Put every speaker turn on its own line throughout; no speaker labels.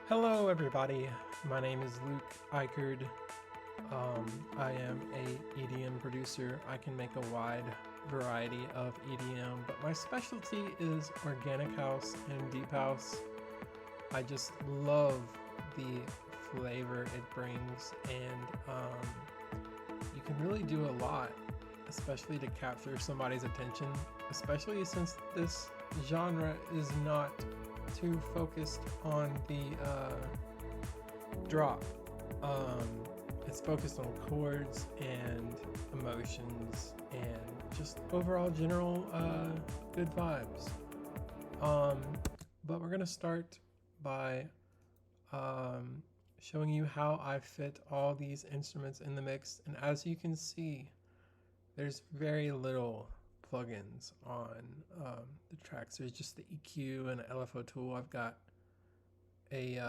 Hello everybody, my name is Luke Eichard. I am a EDM producer. I can make a wide variety of EDM, but my specialty is organic house and deep house. I just love the flavor it brings, and you can really do a lot, especially to capture somebody's attention, especially since this genre is not too focused on the drop. It's focused on chords and emotions and just overall general good vibes. But we're gonna start by showing you how I fit all these instruments in the mix, and as you can see, there's very little plugins on the tracks. There's just the EQ and an LFO tool. I've got a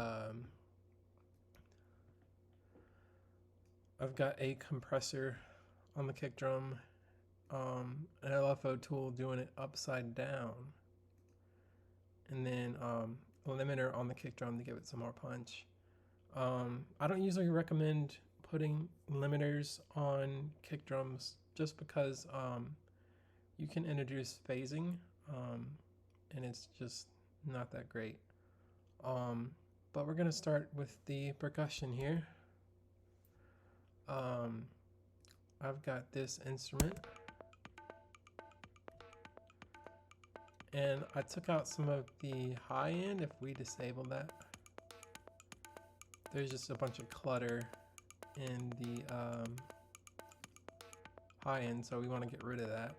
compressor on the kick drum, an LFO tool doing it upside down, and then a limiter on the kick drum to give it some more punch. I don't usually recommend putting limiters on kick drums just because you can introduce phasing, and it's just not that great. But we're gonna start with the percussion here. I've got this instrument, and I took out some of the high end. If we disable that, there's just a bunch of clutter in the high end, so we want to get rid of that.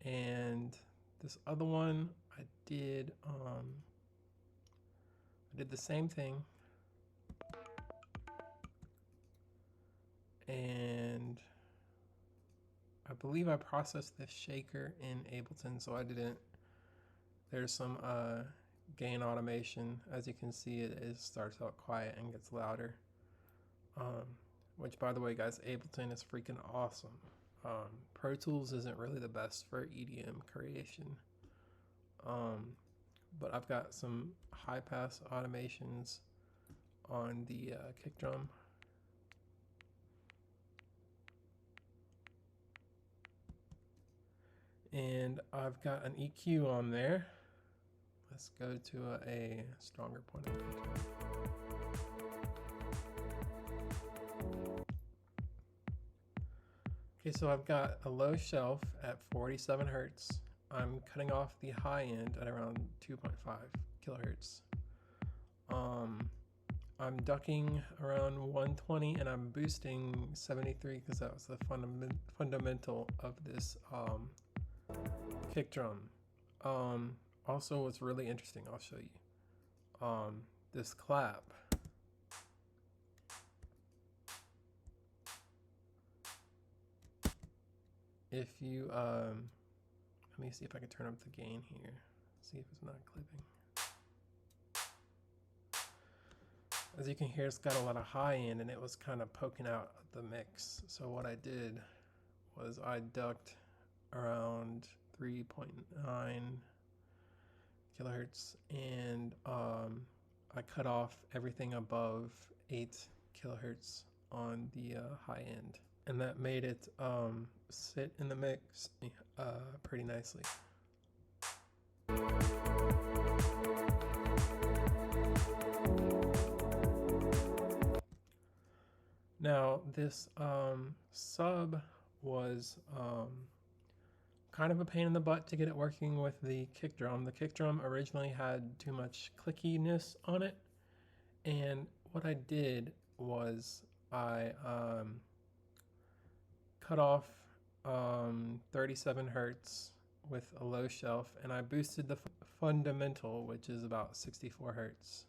And this other one, I did the same thing, and I believe I processed the shaker in Ableton, so I didn't. There's some gain automation. As you can see, it starts out quiet and gets louder. Which, by the way, guys, Ableton is freaking awesome. Pro Tools isn't really the best for EDM creation. But I've got some high pass automations on the kick drum. And I've got an EQ on there. Let's go to a stronger point of control. Okay, so I've got a low shelf at 47 hertz. I'm cutting off the high end at around 2.5 kilohertz. I'm ducking around 120 and I'm boosting 73 because that was the fundamental of this kick drum. Also, what's really interesting, I'll show you. This clap. If you, let me see if I can turn up the gain here. See if it's not clipping. As you can hear, it's got a lot of high end and it was kind of poking out the mix. So what I did was I ducked around 3.9 kilohertz and I cut off everything above 8 kilohertz on the high end, and that made it sit in the mix pretty nicely. Now this sub was kind of a pain in the butt to get it working with the kick drum. The kick drum originally had too much clickiness on it, and what I did was I cut off 37 hertz with a low shelf, and I boosted the fundamental, which is about 64 hertz.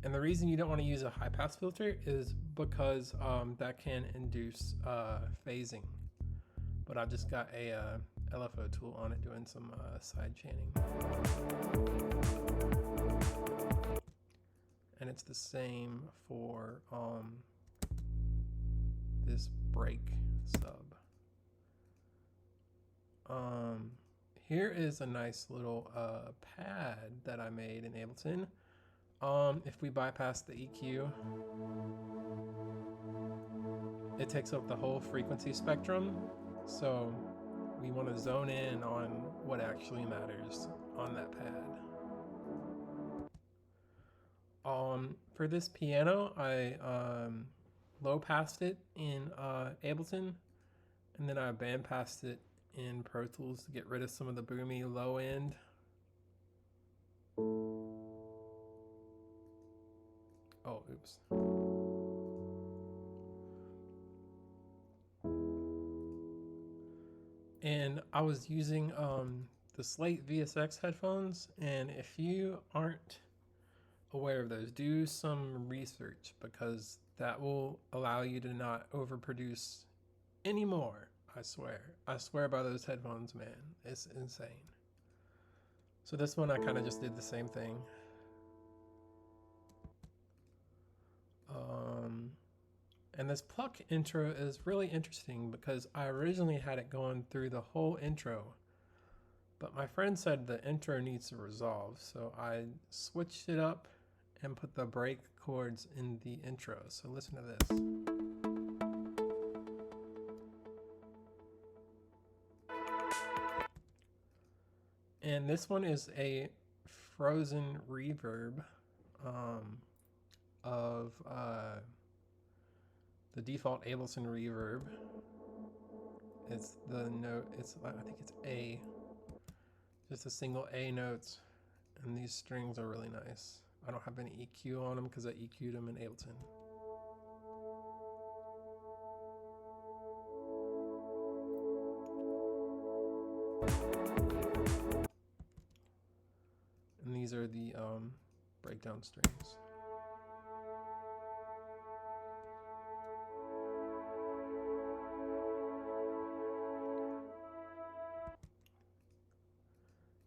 And the reason you don't want to use a high pass filter is because that can induce phasing. But I've just got a LFO tool on it doing some side chaining. And it's the same for this break sub. Here is a nice little pad that I made in Ableton. If we bypass the EQ, it takes up the whole frequency spectrum. So we want to zone in on what actually matters on that pad. For this piano, I low passed it in Ableton, and then I band passed it in Pro Tools to get rid of some of the boomy low end. Oh, oops. And I was using the Slate VSX headphones, and if you aren't aware of those, do some research, because that will allow you to not overproduce anymore. I swear by those headphones, man. It's insane. So this one I kind of just did the same thing. And this pluck intro is really interesting because I originally had it going through the whole intro, but my friend said the intro needs to resolve, so I switched it up and put the break chords in the intro. So listen to this. And this one is a frozen reverb of the default Ableton reverb. It's the note, I think it's A, just a single A notes, and these strings are really nice. I don't have any EQ on them because I EQ'd them in Ableton. And these are the breakdown strings.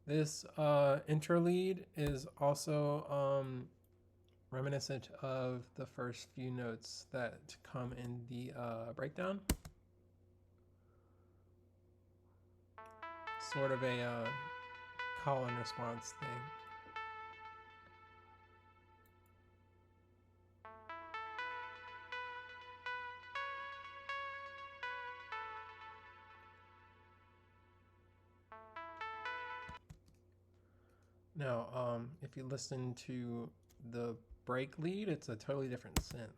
This intro lead is also reminiscent of the first few notes that come in the breakdown. Sort of a call and response thing. Now, if you listen to the break lead, it's a totally different synth.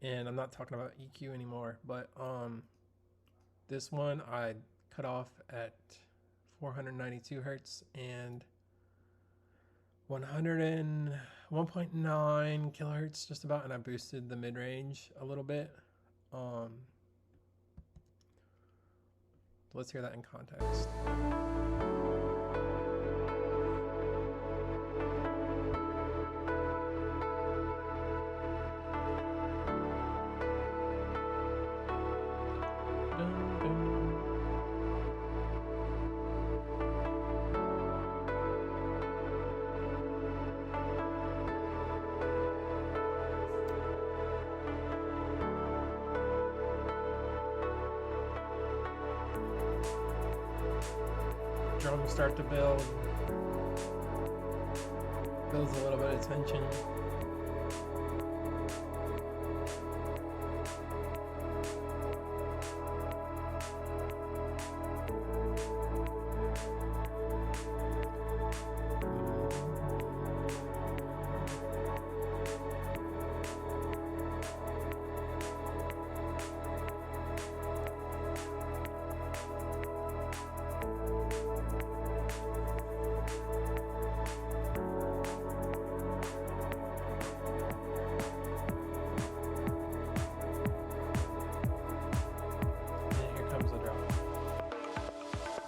And I'm not talking about EQ anymore, but this one I cut off at 492 hertz and 101.9 kilohertz just about, and I boosted the mid-range a little bit. Let's hear that in context. Drums start to build, builds a little bit of tension.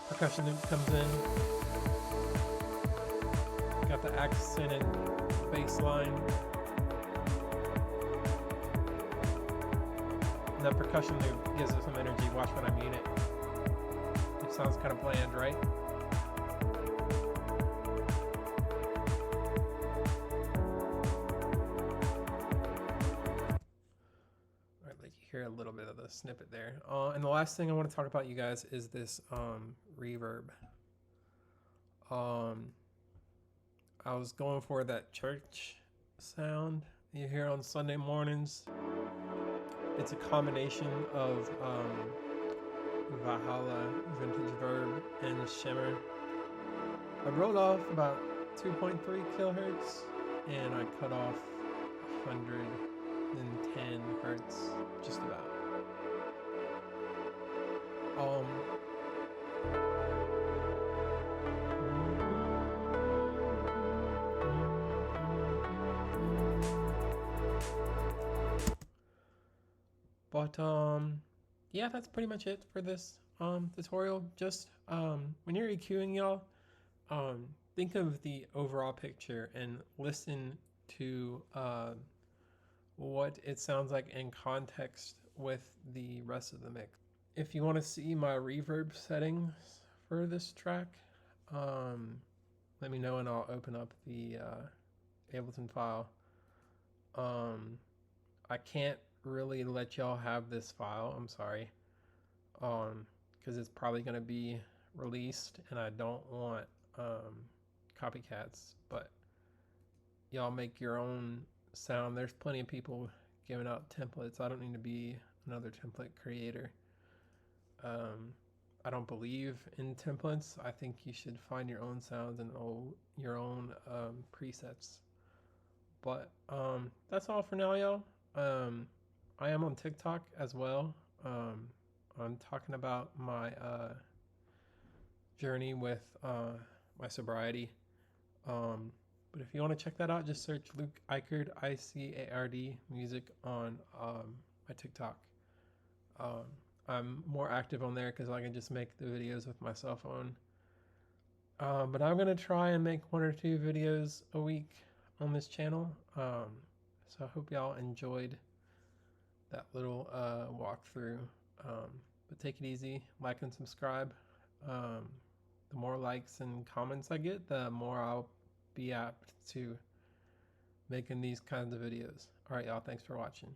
Percussion loop comes in. Got the accented bass line. And that percussion loop gives it some energy. Watch when I mute it. It sounds kind of bland, right? the snippet there. And the last thing I want to talk about, you guys, is this reverb. I was going for that church sound you hear on Sunday mornings. It's a combination of Valhalla, Vintage Verb, and Shimmer. I wrote off about 2.3 kilohertz, and I cut off 110 hertz, just about. But yeah, that's pretty much it for this tutorial. Just when you're EQing, y'all, think of the overall picture and listen to what it sounds like in context with the rest of the mix. If you want to see my reverb settings for this track, let me know and I'll open up the Ableton file. I can't really let y'all have this file, I'm sorry, because it's probably going to be released and I don't want copycats, but y'all make your own sound. There's plenty of people giving out templates. I don't need to be another template creator. I don't believe in templates. I think you should find your own sounds and your own presets. But that's all for now, y'all. I am on TikTok as well. I'm talking about my journey with my sobriety. But if you want to check that out, just search Luke Icard, ICARD music on my TikTok. I'm more active on there because I can just make the videos with my cell phone. But I'm going to try and make 1 or 2 videos a week on this channel. So I hope y'all enjoyed that little walkthrough. But take it easy, like and subscribe. The more likes and comments I get, the more I'll be apt to making these kinds of videos. All right, y'all, thanks for watching.